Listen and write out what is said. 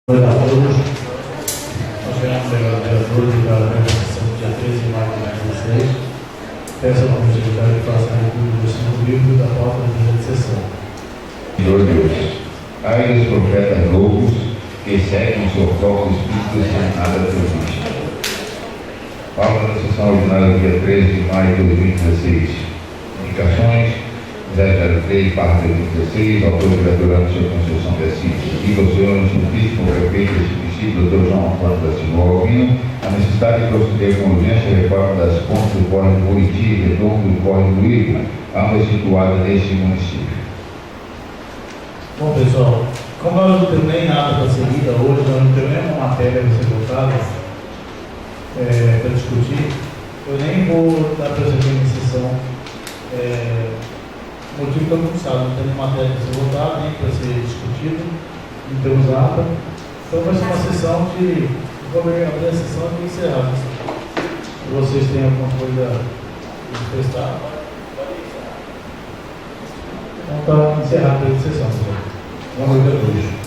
Boa noite a todos. Nós ganhamos agora o dia 12 e agora a sessão do dia 13 de maio de 2016. Peço ao nome de secretário que faça a leitura do segundo livro da pauta da presente sessão. Senhor Deus, ai dos profetas loucos que seguem o seu próprio espírito sem nada previsto. Pauta da sessão ordinária do dia 13 de maio de 2016. Indicações 003, parte 2016, autor e vereador Anderson Conceição de Assis. Diga ao senhor Justíssimo Prefeito deste município, Dr. João Antônio da Silva Albino, a necessidade de proceder com urgência à reforma das pontes do córrego Buriti e Redondo do córrego do Igor, ambas situadas neste município. Bom, pessoal, como nós não temos nem nada para ser lida hoje, nós não temos nenhuma matéria para ser votada para discutir, eu nem vou dar presente em sessão. O motivo que eu não sabe, não temos matéria para ser votada, nem para ser discutida, não temos nada. Então vai ser uma sessão que vou abrir a sessão e encerrar. Se vocês têm alguma coisa a prestar, pode encerrar. Então está encerrada a sessão. Boa noite a todos.